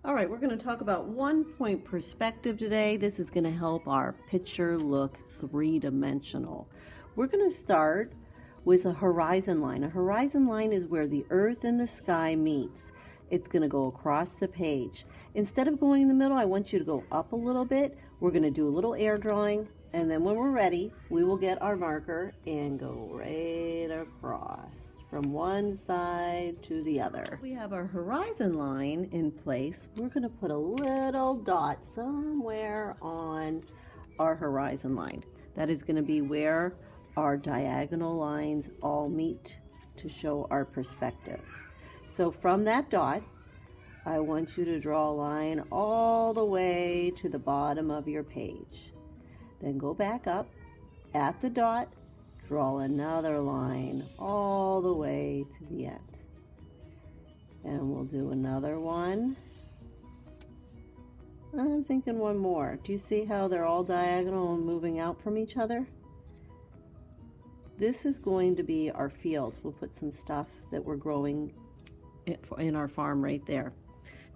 All right, we're going to talk about 1-point perspective today. This is going to help our picture look three-dimensional. We're going to start with a horizon line. A horizon line is where the earth and the sky meets. It's going to go across the page. Instead of going in the middle, I want you to go up a little bit. We're going to do a little air drawing, and then when we're ready, we will get our marker and go right across from one side to the other. We have our horizon line in place. We're going to put a little dot somewhere on our horizon line. That is going to be where our diagonal lines all meet to show our perspective. So from that dot, I want you to draw a line all the way to the bottom of your page. Then go back up at the dot, draw another line all the way to the end. And we'll do another one. I'm thinking one more. Do you see how they're all diagonal and moving out from each other? This is going to be our fields. We'll put some stuff that we're growing in our farm right there.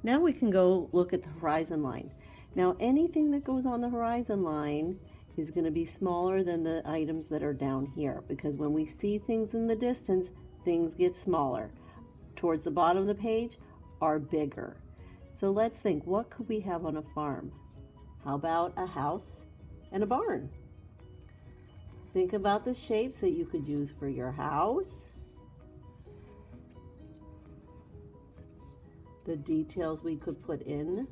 Now we can go look at the horizon line. Now anything that goes on the horizon line is going to be smaller than the items that are down here, because when we see things in the distance, things get smaller. Towards the bottom of the page are bigger. So let's think, what could we have on a farm? How about a house and a barn? Think about the shapes that you could use for your house, the details we could put in,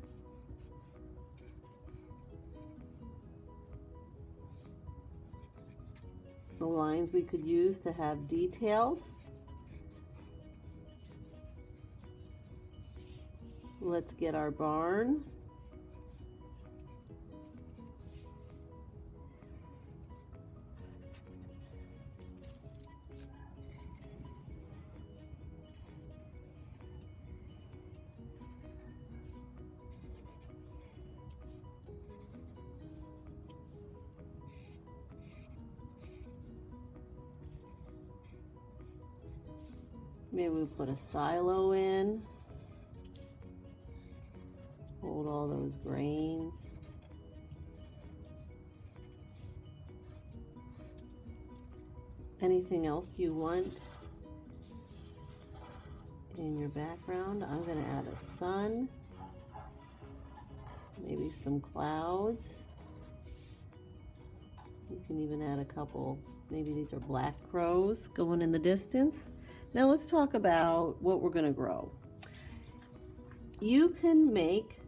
the lines we could use to have details. Let's get our barn. Maybe we'll put a silo in. Hold all those grains. Anything else you want in your background? I'm going to add a sun. Maybe some clouds. You can even add a couple, maybe these are black crows going in the distance. Now let's talk about what we're going to grow. You can make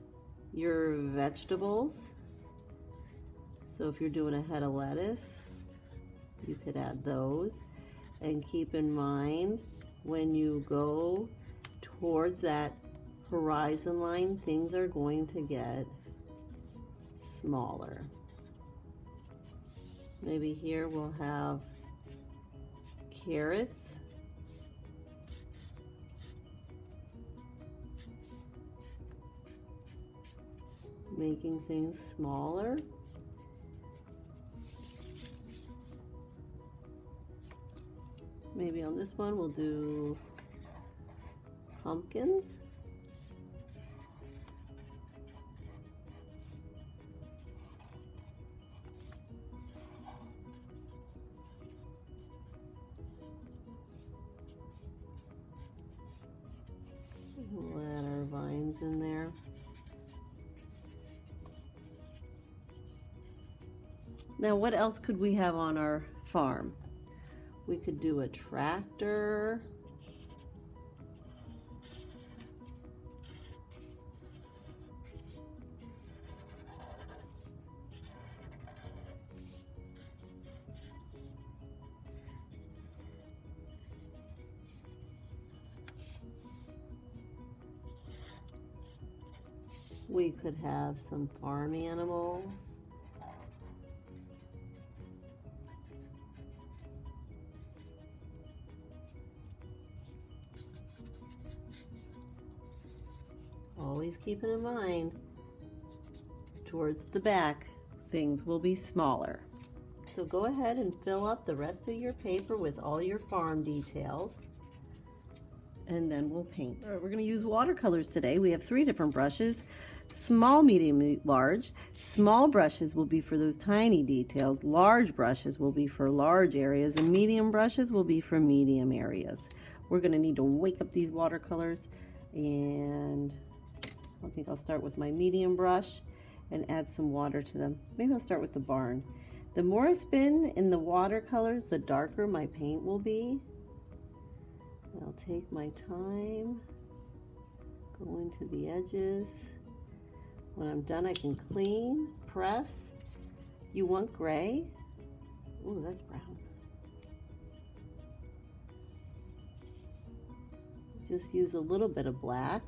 your vegetables. So if you're doing a head of lettuce, you could add those. And keep in mind, when you go towards that horizon line, things are going to get smaller. Maybe here we'll have carrots. Making things smaller. Maybe on this one we'll do pumpkins. We'll add our vines in there. Now, what else could we have on our farm? We could do a tractor. We could have some farm animals. Always keeping in mind, towards the back, things will be smaller. So go ahead and fill up the rest of your paper with all your farm details. and then we'll paint. All right, we're going to use watercolors today. We have 3 different brushes: small, medium, large. Small brushes will be for those tiny details. Large brushes will be for large areas, and medium brushes will be for medium areas. We're going to need to wake up these watercolors, and I think I'll start with my medium brush and add some water to them. Maybe I'll start with the barn. The more I spin in the watercolors, the darker my paint will be. I'll take my time, go into the edges. When I'm done, I can clean, press. You want gray? Ooh, that's brown. Just use a little bit of black.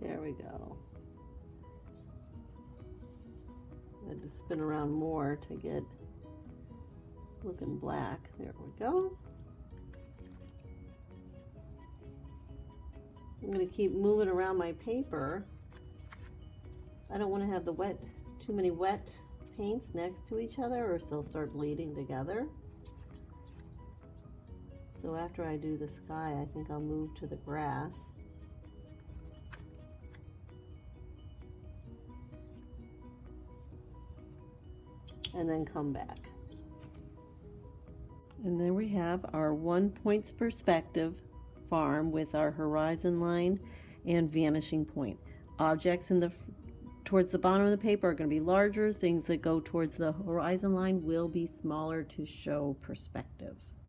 There we go. I had to spin around more to get looking black. There we go. I'm going to keep moving around my paper. I don't want to have too many wet paints next to each other, or they'll start bleeding together. So after I do the sky, I think I'll move to the grass. And then come back. And then we have our 1 points perspective farm with our horizon line and vanishing point. Objects towards the bottom of the paper are going to be larger. Things that go towards the horizon line will be smaller to show perspective.